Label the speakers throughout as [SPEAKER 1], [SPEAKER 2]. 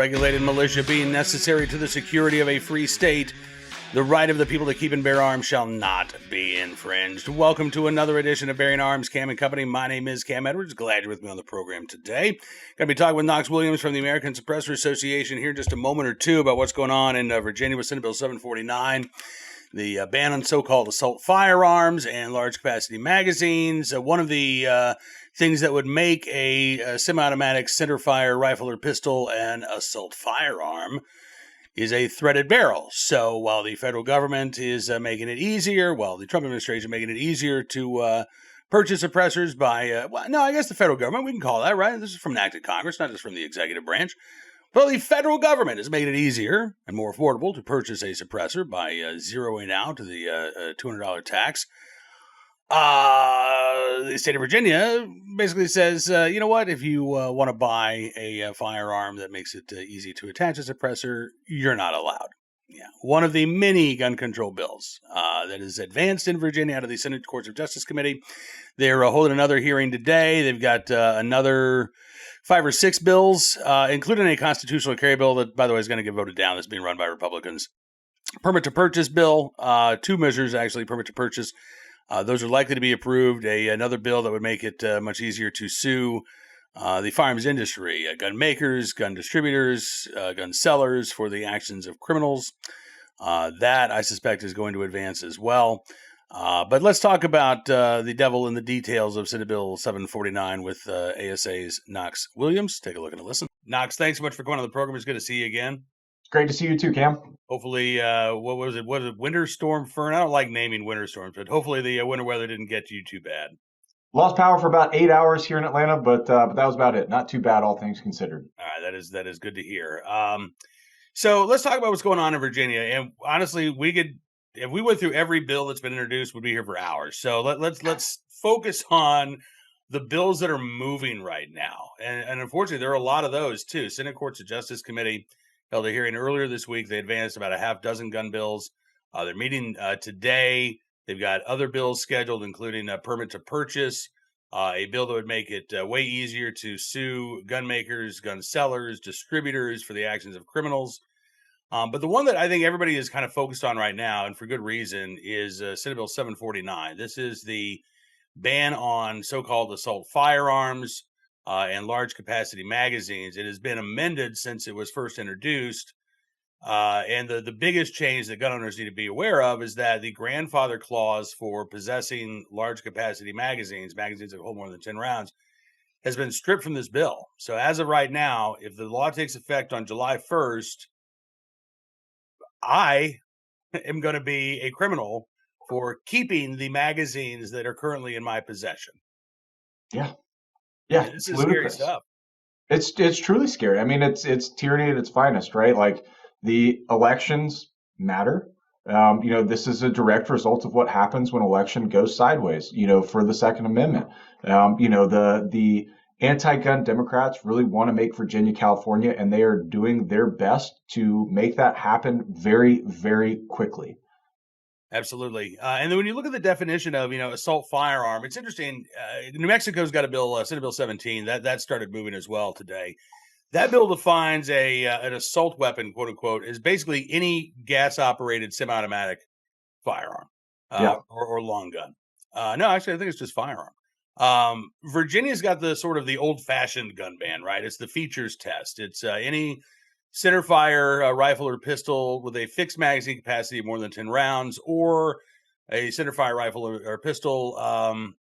[SPEAKER 1] regulated militia being necessary to the security of a free state, the right of the people to keep and bear arms shall not be infringed. Welcome to another edition of Bearing Arms, Cam and Company. My name is Cam Edwards. Glad you're with me on the program today. Going to be talking with Knox Williams from the American Suppressor Association here in just a moment or two about what's going on in Virginia with Senate Bill 749. The ban on so-called assault firearms and large-capacity magazines. One of the things that would make a semi-automatic centerfire rifle or pistol an assault firearm is a threaded barrel. So while the federal government is making it easier, while the Trump administration making it easier to purchase suppressors by, I guess the federal government, we can call that, right? This is from an act of Congress, not just from the executive branch. Well, the federal government is making it easier and more affordable to purchase a suppressor by zeroing out the $200 tax. The state of Virginia basically says, you know what, if you want to buy a firearm that makes it easy to attach a suppressor, you're not allowed. Yeah, one of the many gun control bills that is advanced in Virginia out of the Senate Courts of Justice Committee. They're holding another hearing today. They've got another 5 or 6 bills, including a constitutional carry bill that, by the way, is going to get voted down. That's being run by Republicans. Permit to purchase bill, 2 measures actually, permit to purchase. Those are likely to be approved. Another bill that would make it much easier to sue the firearms industry, gun makers, gun distributors, gun sellers for the actions of criminals. That, I suspect, is going to advance as well. But let's talk about the devil in the details of Senate Bill 749 with ASA's Knox Williams. Take a look and a listen. Knox, thanks so much for coming on the program. It's good to see you again.
[SPEAKER 2] Great to see you too, Cam.
[SPEAKER 1] Hopefully, what was it? Winter Storm Fern? I don't like naming winter storms, but hopefully the winter weather didn't get you too bad.
[SPEAKER 2] Lost power for about 8 hours here in Atlanta, but that was about it. Not too bad, all things considered.
[SPEAKER 1] All right, that is good to hear. So let's talk about what's going on in Virginia. And honestly, if we went through every bill that's been introduced, we'd be here for hours. So let's focus on the bills that are moving right now. And unfortunately, there are a lot of those too. Senate Courts of Justice Committee held a hearing earlier this week. They advanced about a half dozen gun bills. They're meeting today. They've got other bills scheduled, including a permit to purchase, a bill that would make it way easier to sue gun makers, gun sellers, distributors for the actions of criminals. But the one that I think everybody is kind of focused on right now, and for good reason, is Senate Bill 749. This is the ban on so-called assault firearms and large capacity magazines. It has been amended since it was first introduced. And the biggest change that gun owners need to be aware of is that the grandfather clause for possessing large capacity magazines that hold more than 10 rounds, has been stripped from this bill. So as of right now, if the law takes effect on July 1st, I am going to be a criminal for keeping the magazines that are currently in my possession.
[SPEAKER 2] Yeah.
[SPEAKER 1] This is scary stuff.
[SPEAKER 2] It's truly scary. I mean, it's tyranny at its finest, right? Like, the elections matter. This is a direct result of what happens when election goes sideways, for the Second Amendment. The anti-gun Democrats really want to make Virginia, California, and they are doing their best to make that happen very, very quickly.
[SPEAKER 1] Absolutely. And then when you look at the definition of, assault firearm, it's interesting. New Mexico's got a bill, Senate Bill 17, that started moving as well today. That bill defines an assault weapon, quote unquote, is basically any gas-operated semi-automatic firearm or long gun. No, actually, I think it's just firearm. Virginia's got the sort of the old-fashioned gun ban, right? It's the features test. It's any centerfire rifle or pistol with a fixed magazine capacity of more than 10 rounds, or a centerfire rifle or pistol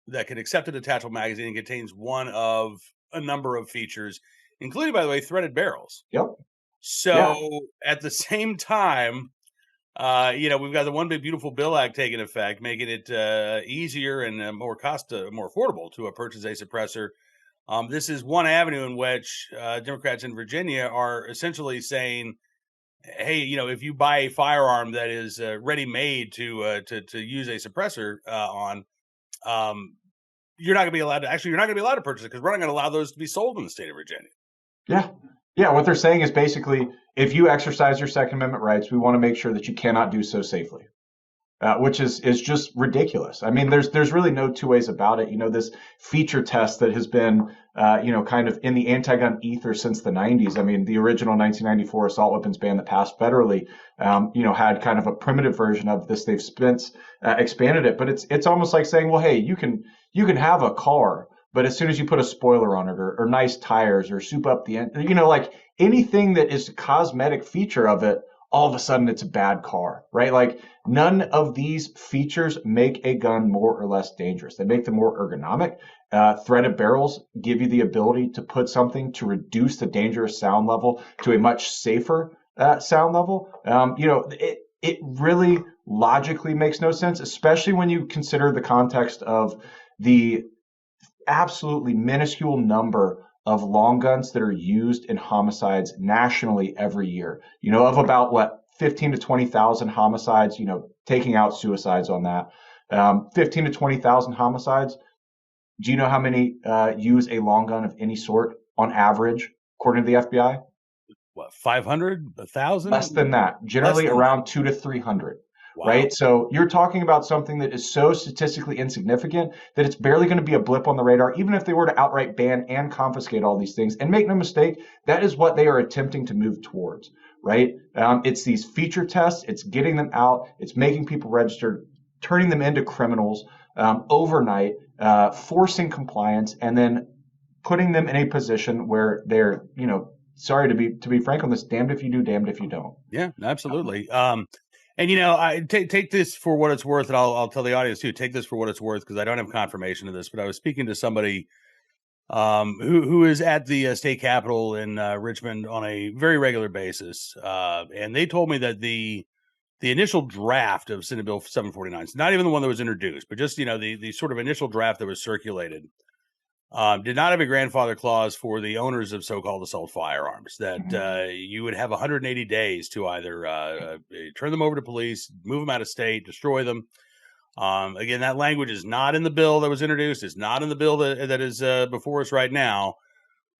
[SPEAKER 1] that can accept a detachable magazine and contains one of a number of features, including, by the way, threaded barrels.
[SPEAKER 2] Yep.
[SPEAKER 1] So at the same time, we've got the One Big Beautiful Bill Act taking effect, making it easier and more affordable to purchase a suppressor. This is one avenue in which Democrats in Virginia are essentially saying, hey, if you buy a firearm that is ready-made to use a suppressor on, you're not going to be allowed to purchase it, because we're not going to allow those to be sold in the state of Virginia.
[SPEAKER 2] Yeah. What they're saying is basically, if you exercise your Second Amendment rights, we want to make sure that you cannot do so safely. which is just ridiculous. I mean, there's really no two ways about it. This feature test that has been kind of in the anti-gun ether since the 90s. I mean, the original 1994 assault weapons ban that passed federally, had kind of a primitive version of this. They've since expanded it, but it's almost like saying, well, hey, you can have a car, but as soon as you put a spoiler on it, or nice tires, or soup up the end, like anything that is a cosmetic feature of it, all of a sudden it's a bad car, right? Like none of these features make a gun more or less dangerous. They make them more ergonomic. Threaded barrels give you the ability to put something to reduce the dangerous sound level to a much safer sound level. It really logically makes no sense, especially when you consider the context of the absolutely minuscule number of long guns that are used in homicides nationally every year. Of about what 15 to 20,000 homicides, taking out suicides on that, 15 to 20,000 homicides. Do you know how many use a long gun of any sort on average, according to the FBI?
[SPEAKER 1] What, 500, 1,000?
[SPEAKER 2] Less than that. Generally around 200 to 300. Wow. Right? So you're talking about something that is so statistically insignificant that it's barely going to be a blip on the radar, even if they were to outright ban and confiscate all these things. And make no mistake, that is what they are attempting to move towards, right? It's these feature tests. It's getting them out. It's making people register, turning them into criminals overnight, forcing compliance, and then putting them in a position where they're, sorry to be frank on this, damned if you do, damned if you don't.
[SPEAKER 1] Yeah, absolutely. And I take this for what it's worth, and I'll tell the audience too. Take this for what it's worth, because I don't have confirmation of this, but I was speaking to somebody who is at the state capitol in Richmond on a very regular basis, and they told me that the initial draft of Senate Bill 749, not even the one that was introduced, but just the sort of initial draft that was circulated, did not have a grandfather clause for the owners of so-called assault firearms, that you would have 180 days to either turn them over to police, move them out of state, destroy them. Again, that language is not in the bill that was introduced. It's not in the bill that is before us right now.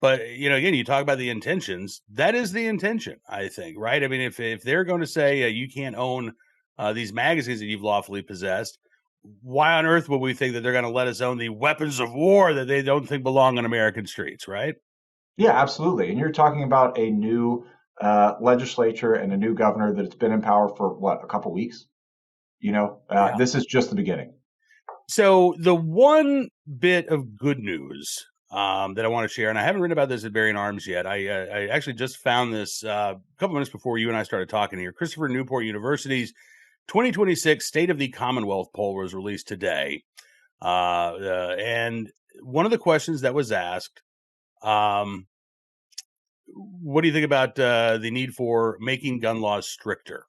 [SPEAKER 1] But, again, you talk about the intentions. That is the intention, I think, right? I mean, if they're going to say you can't own these magazines that you've lawfully possessed, why on earth would we think that they're going to let us own the weapons of war that they don't think belong on American streets, right?
[SPEAKER 2] Yeah, absolutely. And you're talking about a new legislature and a new governor that's been in power for, a couple weeks? Yeah. This is just the beginning.
[SPEAKER 1] So the one bit of good news that I want to share, and I haven't written about this at Bearing Arms yet. I actually just found this a couple minutes before you and I started talking here. Christopher Newport University's 2026 State of the Commonwealth poll was released today. And one of the questions that was asked, what do you think about the need for making gun laws stricter?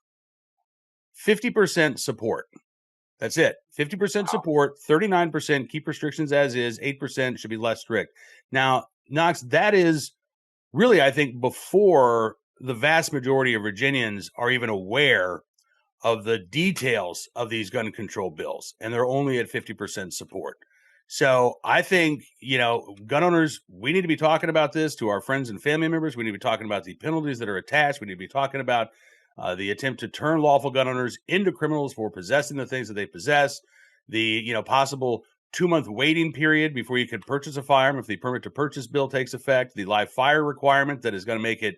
[SPEAKER 1] 50% support. That's it. 50% support, 39% keep restrictions as is, 8% should be less strict. Now, Knox, that is really, I think, before the vast majority of Virginians are even aware of the details of these gun control bills, and they're only at 50% support. So I think, gun owners, we need to be talking about this to our friends and family members. We need to be talking about the penalties that are attached. We need to be talking about the attempt to turn lawful gun owners into criminals for possessing the things that they possess, the possible 2-month waiting period before you could purchase a firearm if the permit to purchase bill takes effect, the live fire requirement that is going to make it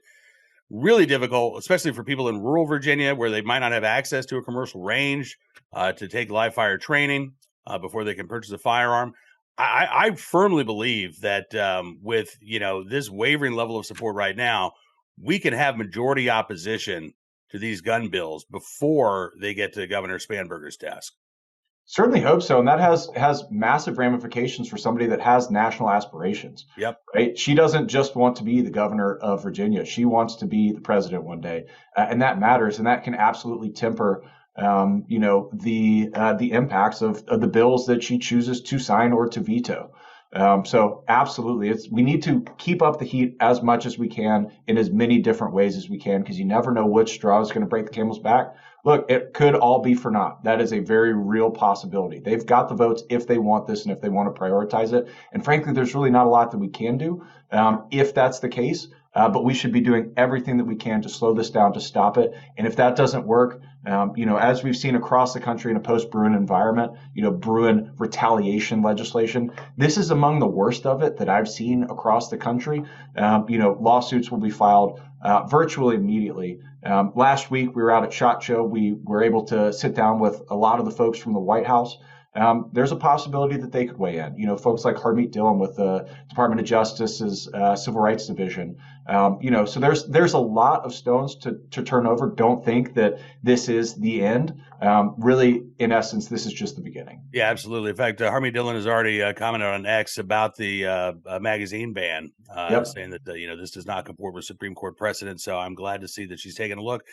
[SPEAKER 1] really difficult, especially for people in rural Virginia where they might not have access to a commercial range to take live fire training before they can purchase a firearm. I firmly believe that with this wavering level of support right now, we can have majority opposition to these gun bills before they get to Governor Spanberger's desk.
[SPEAKER 2] Certainly hope so. And that has massive ramifications for somebody that has national aspirations.
[SPEAKER 1] Yep.
[SPEAKER 2] Right. She doesn't just want to be the governor of Virginia. She wants to be the president one day. And that matters. And that can absolutely temper, the impacts of the bills that she chooses to sign or to veto. So absolutely, we need to keep up the heat as much as we can in as many different ways as we can, because you never know which straw is going to break the camel's back. Look, it could all be for naught. That is a very real possibility. They've got the votes if they want this and if they want to prioritize it. And frankly, there's really not a lot that we can do if that's the case. but we should be doing everything that we can to slow this down, to stop it. And if that doesn't work, as we've seen across the country in a post-Bruin environment, Bruin retaliation legislation, this is among the worst of it that I've seen across the country. Lawsuits will be filed virtually immediately. Last week, we were out at SHOT Show. We were able to sit down with a lot of the folks from the White House. There's a possibility that they could weigh in. Folks like Harmeet Dillon with the Department of Justice's Civil Rights Division. So there's a lot of stones to turn over. Don't think that this is the end. Really, in essence, this is just the beginning.
[SPEAKER 1] Yeah, absolutely. In fact, Harmeet Dillon has already commented on X about the magazine ban, saying that this does not comport with Supreme Court precedent. So I'm glad to see that she's taking a look.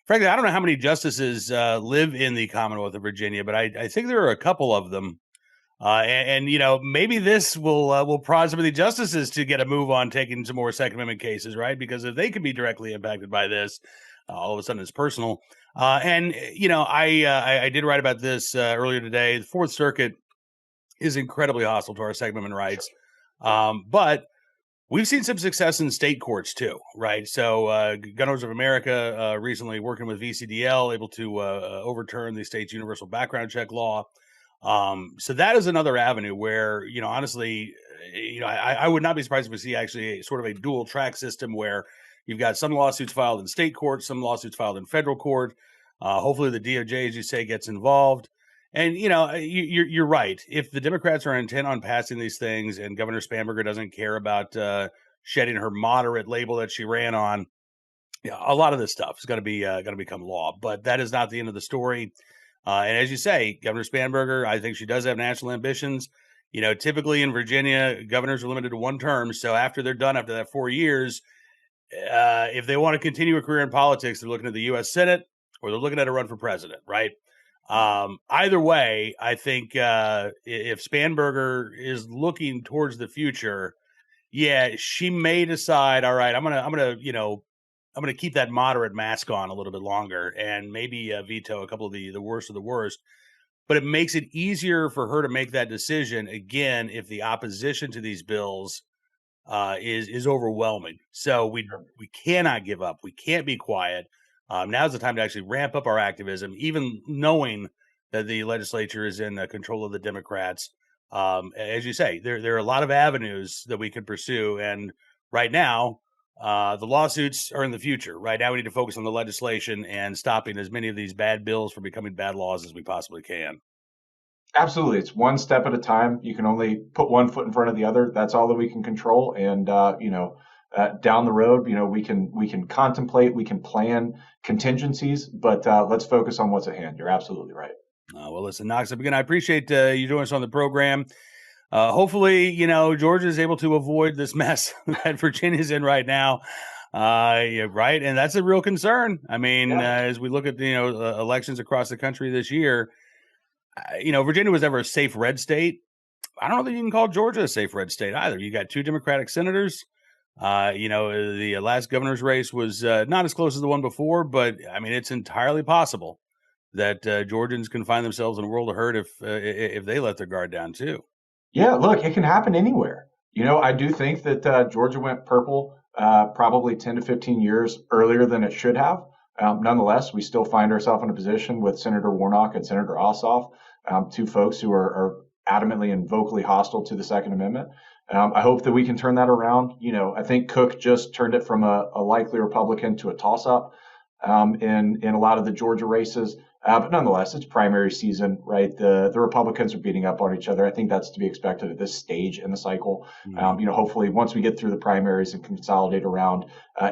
[SPEAKER 1] Frankly, I don't know how many justices live in the Commonwealth of Virginia, but I think there are a couple of them. And maybe this will prod some of the justices to get a move on taking some more Second Amendment cases, right? Because if they could be directly impacted by this, all of a sudden it's personal. I did write about this earlier today. The Fourth Circuit is incredibly hostile to our Second Amendment rights, but we've seen some success in state courts too, right? So Gun Owners of America recently working with VCDL, able to overturn the state's universal background check law. So that is another avenue where, honestly, I would not be surprised if we see actually sort of a dual track system where you've got some lawsuits filed in state court, some lawsuits filed in federal court. Hopefully the DOJ, as you say, gets involved. And, you're right. If the Democrats are intent on passing these things and Governor Spanberger doesn't care about shedding her moderate label that she ran on, a lot of this stuff is going to become law. But that is not the end of the story. And as you say, Governor Spanberger, I think she does have national ambitions. Typically in Virginia, governors are limited to one term. So after they're done, after that 4 years, if they want to continue a career in politics, they're looking at the U.S. Senate or they're looking at a run for president, right? Either way, I think if Spanberger is looking towards the future, she may decide, all right, I'm gonna keep that moderate mask on a little bit longer and maybe veto a couple of the worst of the worst. But it makes it easier for her to make that decision again if the opposition to these bills is overwhelming. So we cannot give up. We can't be quiet. Now's the time to actually ramp up our activism, even knowing that the legislature is in control of the Democrats. As you say, there are a lot of avenues that we could pursue. And right now, the lawsuits are in the future. Right now, we need to focus on the legislation and stopping as many of these bad bills from becoming bad laws as we possibly can.
[SPEAKER 2] Absolutely. It's one step at a time. You can only put one foot in front of the other. That's all that we can control. And, down the road, we can contemplate, we can plan contingencies, but let's focus on what's at hand. You're absolutely right.
[SPEAKER 1] Well, listen, Knox, again, I appreciate you joining us on the program. Hopefully, Georgia is able to avoid this mess that Virginia's in right now. Right. And that's a real concern. I mean, as we look at, elections across the country this year, Virginia was never a safe red state. I don't know that you can call Georgia a safe red state either. You got two Democratic senators. The last governor's race was not as close as the one before, but I mean, it's entirely possible that Georgians can find themselves in a world of hurt if they let their guard down too.
[SPEAKER 2] Yeah, look, it can happen anywhere. I do think that Georgia went purple probably 10 to 15 years earlier than it should have. Nonetheless, we still find ourselves in a position with Senator Warnock and Senator Ossoff, two folks who are adamantly and vocally hostile to the Second Amendment. I hope that we can turn that around. I think Cook just turned it from a likely Republican to a toss-up in a lot of the Georgia races. But nonetheless, it's primary season, right? The Republicans are beating up on each other. I think that's to be expected at this stage in the cycle.
[SPEAKER 1] Mm-hmm.
[SPEAKER 2] Hopefully, once we get through the primaries and consolidate around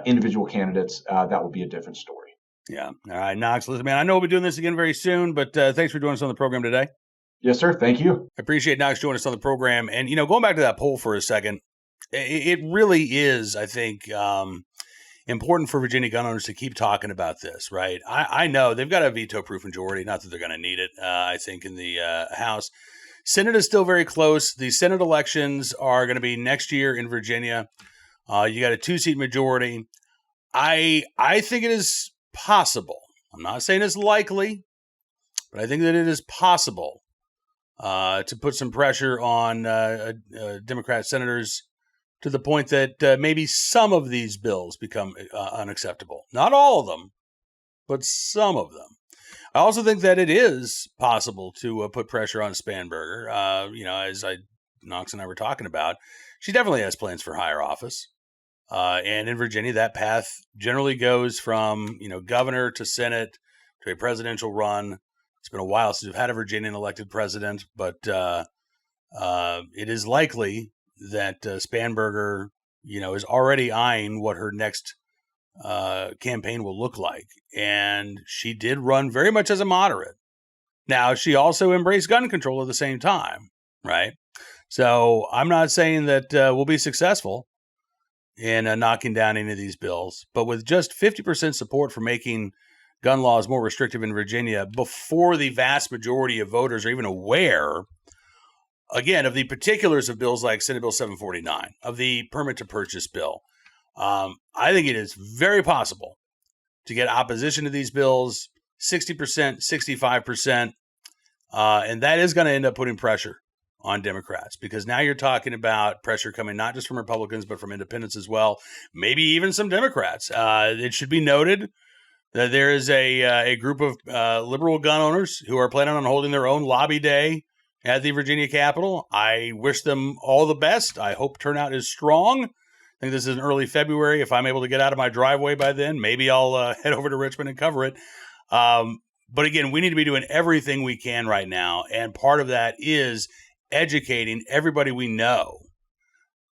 [SPEAKER 2] individual candidates, that will be a different story.
[SPEAKER 1] Yeah. All right, Knox. Listen, man, I know we'll be doing this again very soon, but thanks for joining us on the program today.
[SPEAKER 2] Yes, sir. Thank you.
[SPEAKER 1] I appreciate Knox joining us on the program. And, going back to that poll for a second, it really is, I think, important for Virginia gun owners to keep talking about this, right? I know they've got a veto-proof majority, not that they're going to need it, I think, in the House. Senate is still very close. The Senate elections are going to be next year in Virginia. You got a 2-seat majority. I think it is possible. I'm not saying it's likely, but I think that it is possible to put some pressure on Democrat senators to the point that maybe some of these bills become unacceptable. Not all of them, but some of them. I also think that it is possible to put pressure on Spanberger. As Knox and I were talking about, she definitely has plans for higher office. And in Virginia, that path generally goes from, governor to Senate to a presidential run. It's been a while since we've had a Virginian elected president, but it is likely that Spanberger, is already eyeing what her next campaign will look like. And she did run very much as a moderate. Now, she also embraced gun control at the same time, right? So I'm not saying that we'll be successful in knocking down any of these bills, but with just 50% support for making gun laws more restrictive in Virginia before the vast majority of voters are even aware, again, of the particulars of bills like Senate Bill 749, of the permit to purchase bill, I think it is very possible to get opposition to these bills 60%, 65%, and that is going to end up putting pressure on Democrats, because now you're talking about pressure coming not just from Republicans, but from independents as well, maybe even some Democrats. It should be noted that there is a group of liberal gun owners who are planning on holding their own lobby day at the Virginia Capitol. I wish them all the best. I hope turnout is strong. I think this is in early February. If I'm able to get out of my driveway by then, maybe I'll head over to Richmond and cover it. But again, we need to be doing everything we can right now. And part of that is educating everybody we know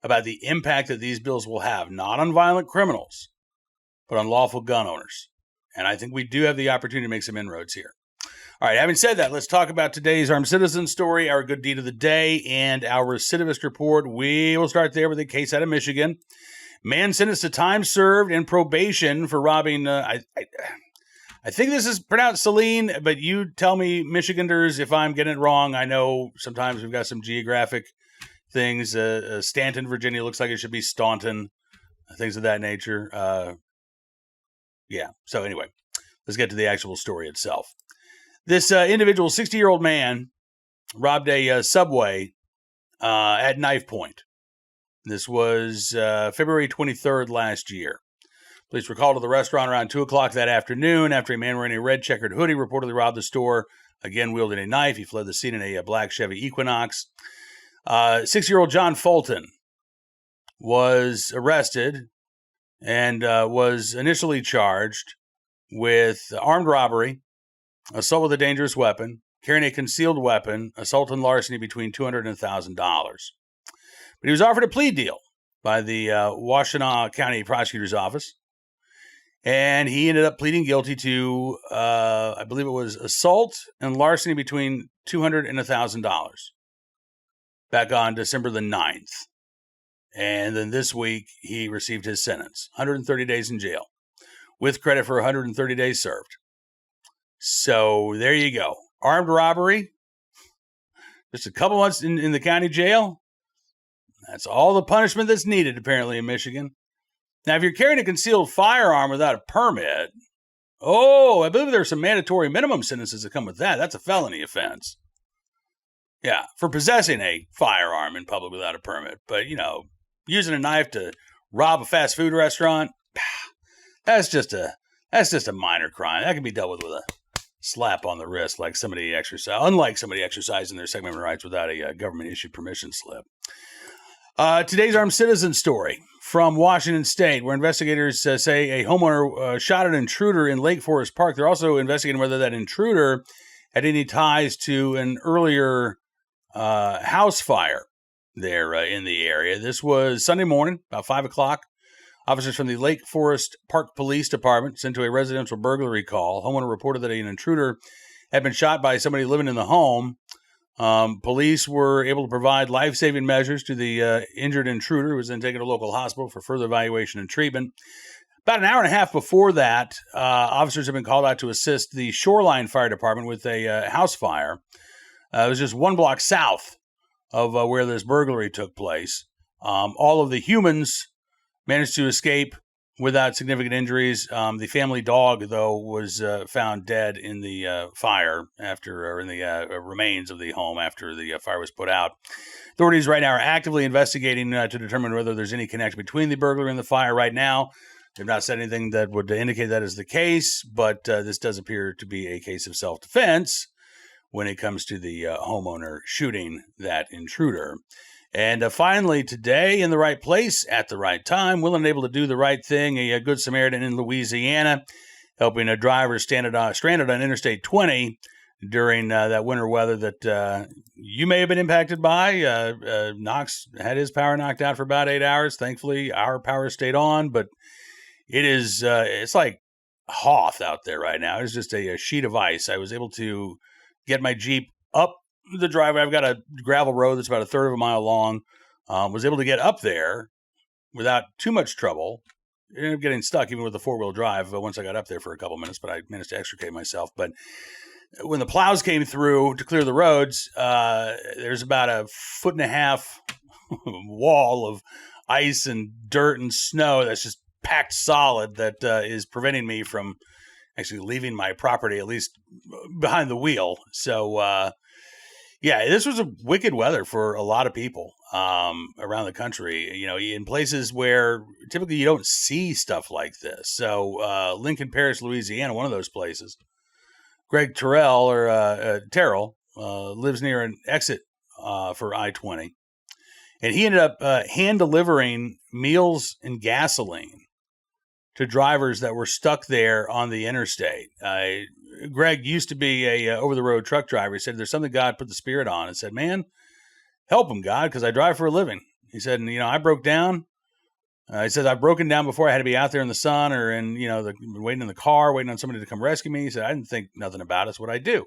[SPEAKER 1] about the impact that these bills will have, not on violent criminals, but on lawful gun owners. And I think we do have the opportunity to make some inroads here. All right, having said that, let's talk about today's armed citizen story, our good deed of the day, and our recidivist report. We will start there with a case out of Michigan. Man sentenced to time served and probation for robbing, I think this is pronounced Celine, but you tell me, Michiganders, if I'm getting it wrong. I know sometimes we've got some geographic things. Stanton, Virginia looks like it should be Staunton, things of that nature. So anyway, let's get to the actual story itself. This individual, 60-year-old man, robbed a Subway at knife point. This was February 23rd last year. Police were called to the restaurant around 2 o'clock that afternoon after a man wearing a red checkered hoodie reportedly robbed the store, again wielding a knife. He fled the scene in a black Chevy Equinox. 6-year-old John Fulton was arrested and was initially charged with armed robbery, assault with a dangerous weapon, carrying a concealed weapon, assault and larceny between $200 and $1,000. But he was offered a plea deal by the Washtenaw County Prosecutor's Office. And he ended up pleading guilty to, I believe it was assault and larceny between $200 and $1,000 back on December the 9th. And then this week, he received his sentence, 130 days in jail, with credit for 130 days served. So there you go. Armed robbery, just a couple months in the county jail. That's all the punishment that's needed, apparently, in Michigan. Now, if you're carrying a concealed firearm without a permit, I believe there are some mandatory minimum sentences that come with that. That's a felony offense. Yeah, for possessing a firearm in public without a permit. But, using a knife to rob a fast food restaurant, that's just a minor crime. That can be dealt with a slap on the wrist, unlike somebody exercising their Second Amendment rights without a government-issued permission slip. Today's armed citizen story from Washington State, where investigators say a homeowner shot an intruder in Lake Forest Park. They're also investigating whether that intruder had any ties to an earlier house fire there in the area. This was Sunday morning, about 5 o'clock. Officers from the Lake Forest Park Police Department sent to a residential burglary call. Homeowner reported that an intruder had been shot by somebody living in the home. Police were able to provide life-saving measures to the injured intruder, who was then taken to a local hospital for further evaluation and treatment. About an hour and a half before that, officers have been called out to assist the Shoreline Fire Department with a house fire. It was just 1 block south of where this burglary took place. All of the humans managed to escape without significant injuries. The family dog, though, was found dead in the fire or in the remains of the home after the fire was put out. Authorities right now are actively investigating to determine whether there's any connection between the burglary and the fire right now. They've not said anything that would indicate that is the case, but this does appear to be a case of self-defense when it comes to the homeowner shooting that intruder. And finally, today, in the right place at the right time, willing and able to do the right thing, a Good Samaritan in Louisiana, helping a driver stranded on Interstate 20 during that winter weather that you may have been impacted by. Knox had his power knocked out for about 8 hours. Thankfully, our power stayed on, but it's like Hoth out there right now. It's just a sheet of ice. I was able to get my Jeep up the driveway. I've got a gravel road that's about a third of a mile long. Was able to get up there without too much trouble. Ended up getting stuck even with the four-wheel drive once I got up there for a couple minutes, but I managed to extricate myself. But when the plows came through to clear the roads, there's about a 1.5 foot wall of ice and dirt and snow that's just packed solid that is preventing me from actually leaving my property, at least behind the wheel. So, this was a wicked weather for a lot of people around the country, in places where typically you don't see stuff like this. So Lincoln Parish, Louisiana, one of those places. Greg Terrell lives near an exit for I-20. And he ended up hand-delivering meals and gasoline to drivers that were stuck there on the interstate. Greg used to be a over-the-road truck driver. He said, there's something God put the spirit on, and said, man, help him, God, because I drive for a living. He said, and, I broke down. He said, I've broken down before. I had to be out there in the sun or in, waiting in the car, waiting on somebody to come rescue me. He said, I didn't think nothing about it. It's what I do.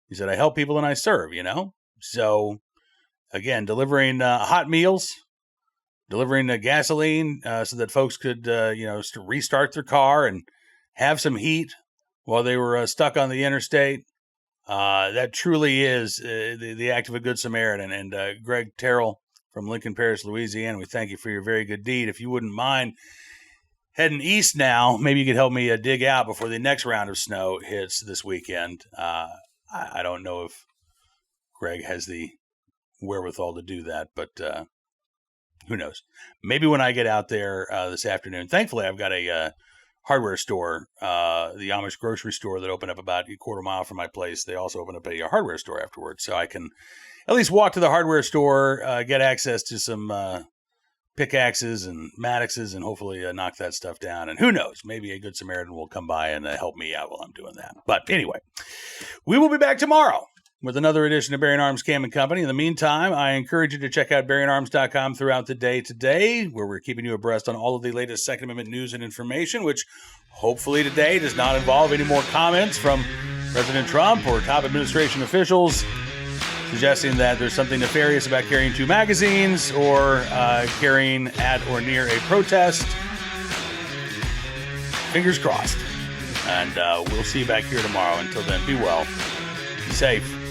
[SPEAKER 1] He said, I help people and I serve, So, again, delivering hot meals, delivering gasoline so that folks could, restart their car and have some heat while they were stuck on the interstate. That truly is the act of a Good Samaritan. And Greg Terrell from Lincoln Parish, Louisiana, we thank you for your very good deed. If you wouldn't mind heading east now, maybe you could help me dig out before the next round of snow hits this weekend. I don't know if Greg has the wherewithal to do that, but who knows? Maybe when I get out there this afternoon. Thankfully, I've got a hardware store, the Amish grocery store that opened up about a quarter mile from my place. They also opened up a hardware store afterwards, so I can at least walk to the hardware store, get access to some pickaxes and mattocks and hopefully knock that stuff down. And who knows, maybe a Good Samaritan will come by and help me out while I'm doing that. But anyway, we will be back tomorrow with another edition of Bearing Arms Cam & Company. In the meantime, I encourage you to check out BearingArms.com throughout the day today, where we're keeping you abreast on all of the latest Second Amendment news and information, which hopefully today does not involve any more comments from President Trump or top administration officials suggesting that there's something nefarious about carrying 2 magazines or carrying at or near a protest. Fingers crossed. And we'll see you back here tomorrow. Until then, be well, be safe.